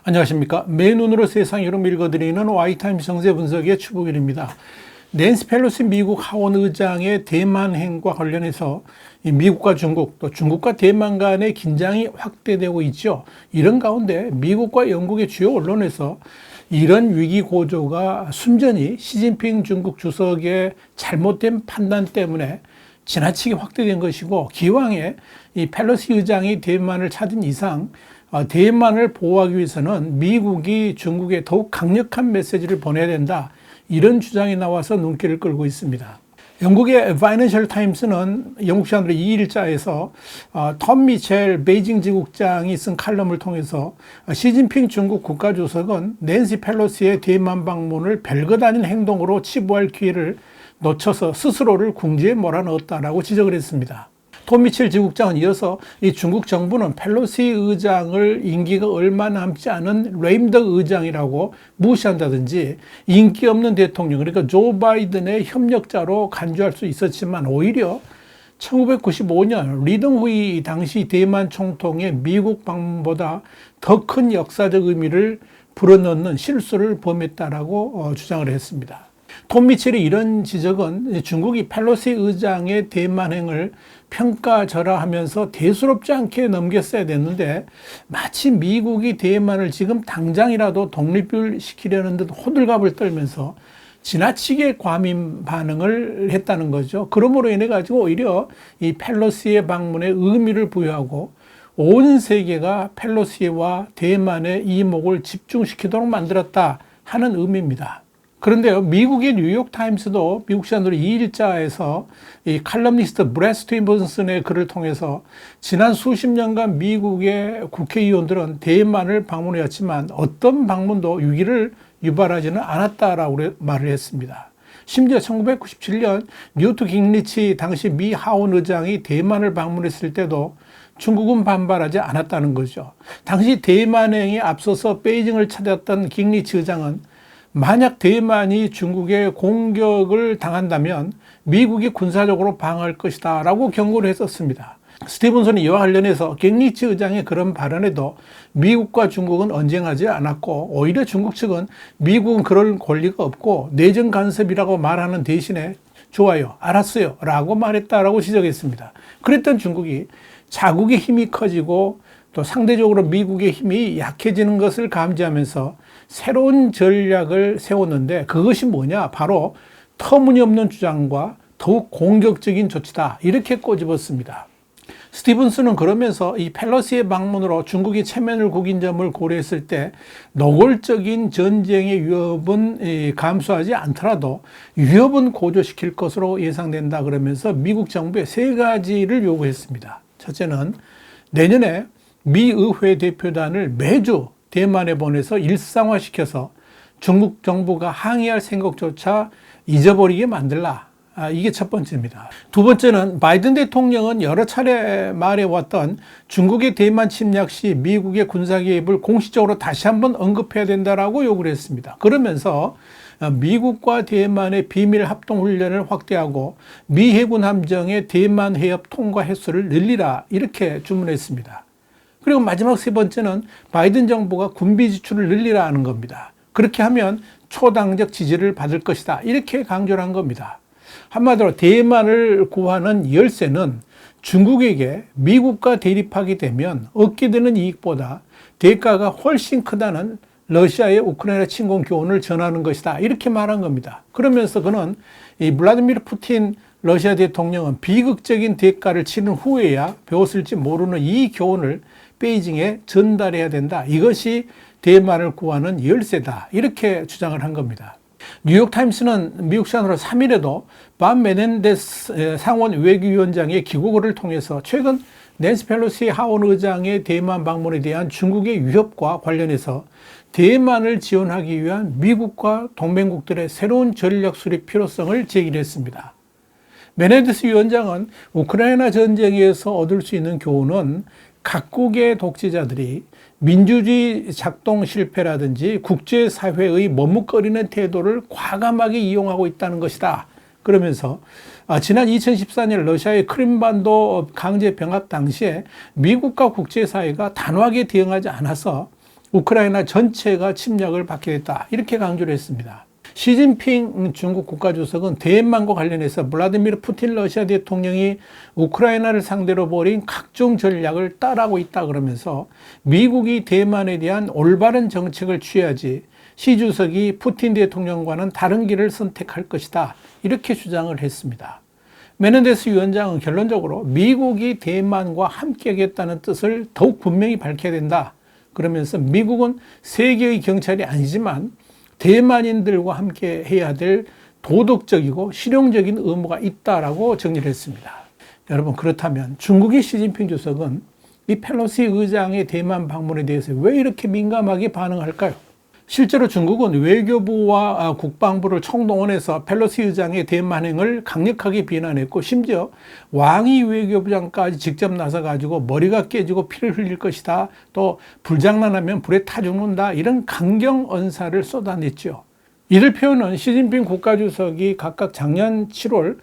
안녕하십니까. 맨눈으로 세상 이름 읽어드리는 와이타임스 정세 분석의 추복일입니다. 낸시 펠로시 미국 하원 의장의 대만 행과 관련해서 미국과 중국, 또 중국과 대만 간의 긴장이 확대되고 있죠. 이런 가운데 미국과 영국의 주요 언론에서 이런 위기 고조가 순전히 시진핑 중국 주석의 잘못된 판단 때문에 지나치게 확대된 것이고, 기왕에 이 펠로시 의장이 대만을 찾은 이상 대만을 보호하기 위해서는 미국이 중국에 더욱 강력한 메시지를 보내야 된다, 이런 주장이 나와서 눈길을 끌고 있습니다. 영국의 파이낸셜 타임스는 영국 시간으로 2일자에서 톰 미첼 베이징 지국장이 쓴 칼럼을 통해서 시진핑 중국 국가주석은 낸시 펠로시의 대만 방문을 별것 아닌 행동으로 치부할 기회를 놓쳐서 스스로를 궁지에 몰아넣었다라고 지적을 했습니다. 톰 미첼 지국장은 이어서 이 중국 정부는 펠로시 의장을 임기가 얼마 남지 않은 레임덕 의장이라고 무시한다든지, 인기 없는 대통령, 그러니까 조 바이든의 협력자로 간주할 수 있었지만 오히려 1995년 리덩후이 당시 대만 총통의 미국 방문보다 더 큰 역사적 의미를 불어넣는 실수를 범했다라고 주장을 했습니다. 톰 미첼의 이런 지적은 중국이 펠로시 의장의 대만행을 평가절하하면서 대수롭지 않게 넘겼어야 됐는데, 마치 미국이 대만을 지금 당장이라도 독립을 시키려는 듯 호들갑을 떨면서 지나치게 과민 반응을 했다는 거죠. 그러므로 인해 가지고 오히려 이 펠로시의 방문에 의미를 부여하고 온 세계가 펠로시와 대만의 이목을 집중시키도록 만들었다 하는 의미입니다. 그런데요, 미국의 뉴욕타임스도 미국 시간으로 2일자에서 이 칼럼니스트 브렛 스티븐슨의 글을 통해서 지난 수십 년간 미국의 국회의원들은 대만을 방문해왔지만 어떤 방문도 위기를 유발하지는 않았다라고 말을 했습니다. 심지어 1997년 뉴트 깅리치 당시 미 하원 의장이 대만을 방문했을 때도 중국은 반발하지 않았다는 거죠. 당시 대만행에 앞서서 베이징을 찾았던 깅리치 의장은 만약 대만이 중국에 공격을 당한다면 미국이 군사적으로 방어할 것이다 라고 경고를 했었습니다. 스티븐슨이 이와 관련해서 깅리치 의장의 그런 발언에도 미국과 중국은 언쟁하지 않았고, 오히려 중국 측은 미국은 그럴 권리가 없고 내정 간섭이라고 말하는 대신에 좋아요, 알았어요 라고 말했다라고 지적했습니다. 그랬던 중국이 자국의 힘이 커지고 또 상대적으로 미국의 힘이 약해지는 것을 감지하면서 새로운 전략을 세웠는데, 그것이 뭐냐? 바로 터무니없는 주장과 더욱 공격적인 조치다, 이렇게 꼬집었습니다. 스티븐슨은 그러면서 이 펠로시의 방문으로 중국이 체면을 구긴 점을 고려했을 때 노골적인 전쟁의 위협은 감수하지 않더라도 위협은 고조시킬 것으로 예상된다, 그러면서 미국 정부에 세 가지를 요구했습니다. 첫째는 내년에 미 의회 대표단을 매주 대만에 보내서 일상화시켜서 중국 정부가 항의할 생각조차 잊어버리게 만들라. 이게 첫 번째입니다. 두 번째는 바이든 대통령은 여러 차례 말해왔던 중국의 대만 침략 시 미국의 군사 개입을 공식적으로 다시 한번 언급해야 된다라고 요구를 했습니다. 그러면서 미국과 대만의 비밀 합동 훈련을 확대하고 미 해군 함정의 대만 해협 통과 횟수를 늘리라, 이렇게 주문했습니다. 그리고 마지막 세 번째는 바이든 정부가 군비 지출을 늘리라 하는 겁니다. 그렇게 하면 초당적 지지를 받을 것이다, 이렇게 강조를 한 겁니다. 한마디로 대만을 구하는 열쇠는 중국에게 미국과 대립하게 되면 얻게 되는 이익보다 대가가 훨씬 크다는 러시아의 우크라이나 침공 교훈을 전하는 것이다, 이렇게 말한 겁니다. 그러면서 그는 이 블라디미르 푸틴 러시아 대통령은 비극적인 대가를 치른 후에야 배웠을지 모르는 이 교훈을 베이징에 전달해야 된다, 이것이 대만을 구하는 열쇠다, 이렇게 주장을 한 겁니다. 뉴욕타임스는 미국 시간으로 3일에도 반 메넨데스 상원 외교위원장의 기고를 통해서 최근 낸시 펠로시 하원 의장의 대만 방문에 대한 중국의 위협과 관련해서 대만을 지원하기 위한 미국과 동맹국들의 새로운 전략 수립 필요성을 제기를 했습니다. 메네데스 위원장은 우크라이나 전쟁에서 얻을 수 있는 교훈은 각국의 독재자들이 민주주의 작동 실패라든지 국제사회의 머뭇거리는 태도를 과감하게 이용하고 있다는 것이다, 그러면서 지난 2014년 러시아의 크림반도 강제 병합 당시에 미국과 국제사회가 단호하게 대응하지 않아서 우크라이나 전체가 침략을 받게 됐다. 이렇게 강조를 했습니다. 시진핑 중국 국가주석은 대만과 관련해서 블라디미르 푸틴 러시아 대통령이 우크라이나를 상대로 벌인 각종 전략을 따라하고 있다 그러면서 미국이 대만에 대한 올바른 정책을 취하지 시 주석이 푸틴 대통령과는 다른 길을 선택할 것이다. 이렇게 주장을 했습니다. 메넨데스 위원장은 결론적으로 미국이 대만과 함께하겠다는 뜻을 더욱 분명히 밝혀야 된다. 그러면서 미국은 세계의 경찰이 아니지만 대만인들과 함께 해야 될 도덕적이고 실용적인 의무가 있다라고 정리를 했습니다. 여러분, 그렇다면 중국의 시진핑 주석은 이 펠로시 의장의 대만 방문에 대해서 왜 이렇게 민감하게 반응할까요? 실제로 중국은 외교부와 국방부를 총동원해서 펠로시 의장의 대만행을 강력하게 비난했고 심지어 왕이 외교부장까지 직접 나서가지고 머리가 깨지고 피를 흘릴 것이다. 또 불장난하면 불에 타 죽는다. 이런 강경 언사를 쏟아냈죠. 이들 표현은 시진핑 국가주석이 각각 작년 7월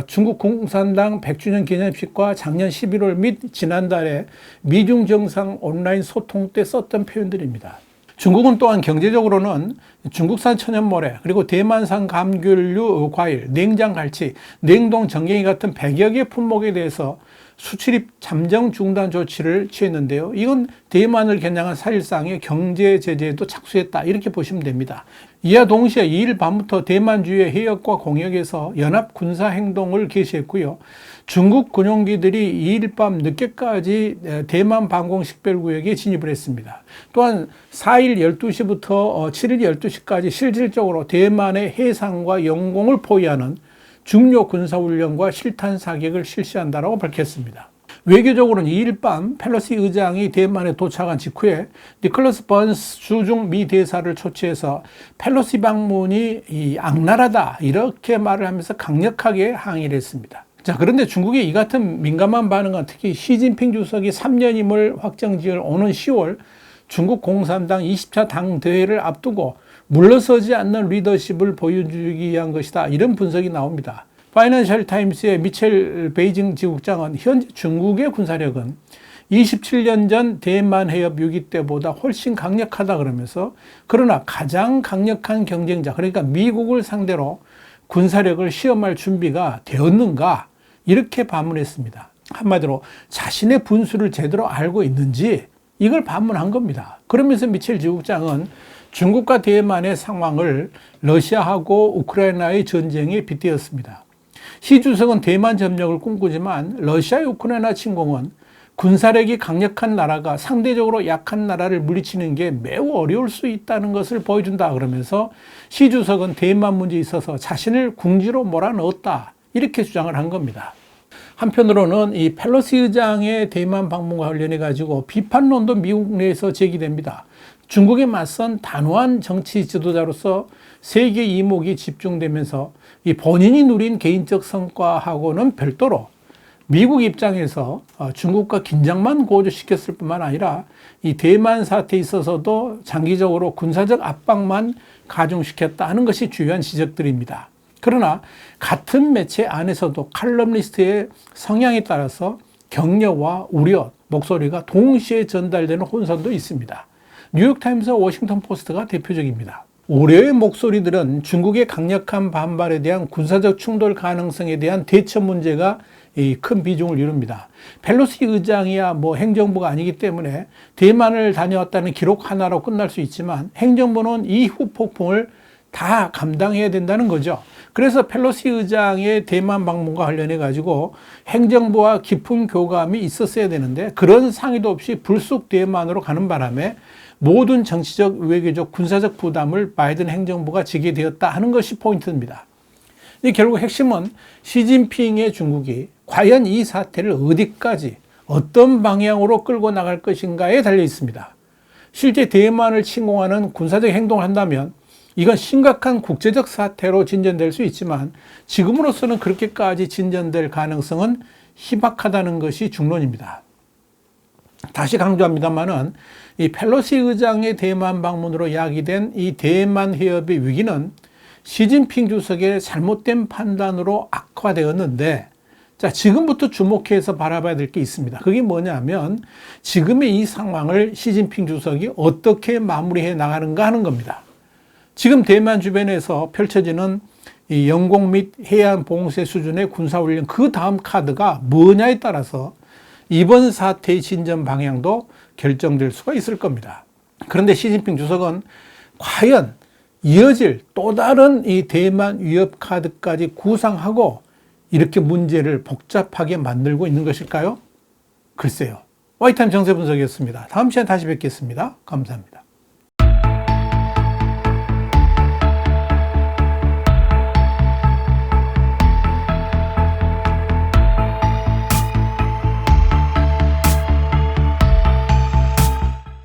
중국 공산당 100주년 기념식과 작년 11월 및 지난달에 미중 정상 온라인 소통 때 썼던 표현들입니다. 중국은 또한 경제적으로는 중국산 천연모래, 그리고 대만산 감귤류 과일, 냉장 갈치, 냉동 정갱이 같은 100여 개 품목에 대해서 수출입 잠정 중단 조치를 취했는데요. 이건 대만을 겨냥한 사실상의 경제 제재에도 착수했다. 이렇게 보시면 됩니다. 이와 동시에 2일 밤부터 대만 주의 해역과 공역에서 연합 군사 행동을 개시했고요. 중국 군용기들이 2일 밤 늦게까지 대만 방공 식별구역에 진입을 했습니다. 또한 4일 12시부터 7일 12시까지 실질적으로 대만의 해상과 영공을 포위하는 중요 군사훈련과 실탄 사격을 실시한다고 밝혔습니다. 외교적으로는 2일 밤 펠로시 의장이 대만에 도착한 직후에 니콜러스 번스 주중 미 대사를 초치해서 펠로시 방문이 악랄하다 이렇게 말을 하면서 강력하게 항의를 했습니다. 자, 그런데 중국의 이 같은 민감한 반응은 특히 시진핑 주석이 3년임을 확정지을 오는 10월 중국 공산당 20차 당대회를 앞두고 물러서지 않는 리더십을 보여주기 위한 것이다. 이런 분석이 나옵니다. 파이낸셜 타임스의 미첼 베이징 지국장은 현재 중국의 군사력은 27년 전 대만 해협 위기 때보다 훨씬 강력하다 그러면서 그러나 가장 강력한 경쟁자 그러니까 미국을 상대로 군사력을 시험할 준비가 되었는가 이렇게 반문했습니다. 한마디로 자신의 분수를 제대로 알고 있는지 이걸 반문한 겁니다. 그러면서 미첼 지국장은 중국과 대만의 상황을 러시아하고 우크라이나의 전쟁에 빗대었습니다. 시 주석은 대만 점령을 꿈꾸지만 러시아의 우크라이나 침공은 군사력이 강력한 나라가 상대적으로 약한 나라를 물리치는 게 매우 어려울 수 있다는 것을 보여준다 그러면서 시 주석은 대만 문제에 있어서 자신을 궁지로 몰아넣었다 이렇게 주장을 한 겁니다. 한편으로는 이 펠로시 의장의 대만 방문과 관련해 가지고 비판론도 미국 내에서 제기됩니다. 중국에 맞선 단호한 정치 지도자로서 세계 이목이 집중되면서 이 본인이 누린 개인적 성과하고는 별도로 미국 입장에서 중국과 긴장만 고조시켰을 뿐만 아니라 이 대만 사태에 있어서도 장기적으로 군사적 압박만 가중시켰다 하는 것이 주요한 지적들입니다. 그러나 같은 매체 안에서도 칼럼니스트의 성향에 따라서 격려와 우려, 목소리가 동시에 전달되는 혼선도 있습니다. 뉴욕타임스와 워싱턴 포스트가 대표적입니다. 우려의 목소리들은 중국의 강력한 반발에 대한 군사적 충돌 가능성에 대한 대처 문제가 큰 비중을 이룹니다. 펠로시 의장이야 행정부가 아니기 때문에 대만을 다녀왔다는 기록 하나로 끝날 수 있지만 행정부는 이후 폭풍을 다 감당해야 된다는 거죠. 그래서 펠로시 의장의 대만 방문과 관련해 가지고 행정부와 깊은 교감이 있었어야 되는데 그런 상의도 없이 불쑥 대만으로 가는 바람에 모든 정치적, 외교적, 군사적 부담을 바이든 행정부가 지게 되었다 하는 것이 포인트입니다. 결국 핵심은 시진핑의 중국이 과연 이 사태를 어디까지 어떤 방향으로 끌고 나갈 것인가에 달려 있습니다. 실제 대만을 침공하는 군사적 행동을 한다면 이건 심각한 국제적 사태로 진전될 수 있지만 지금으로서는 그렇게까지 진전될 가능성은 희박하다는 것이 중론입니다. 다시 강조합니다만은 이 펠로시 의장의 대만 방문으로 야기된 이 대만 해협의 위기는 시진핑 주석의 잘못된 판단으로 악화되었는데, 자, 지금부터 주목해서 바라봐야 될 게 있습니다. 그게 뭐냐면 지금의 이 상황을 시진핑 주석이 어떻게 마무리해 나가는가 하는 겁니다. 지금 대만 주변에서 펼쳐지는 이 영공 및 해안 봉쇄 수준의 군사훈련, 그 다음 카드가 뭐냐에 따라서 이번 사태의 진전 방향도 결정될 수가 있을 겁니다. 그런데 시진핑 주석은 과연 이어질 또 다른 이 대만 위협 카드까지 구상하고 이렇게 문제를 복잡하게 만들고 있는 것일까요? 글쎄요. 와이타임 정세 분석이었습니다. 다음 시간에 다시 뵙겠습니다. 감사합니다.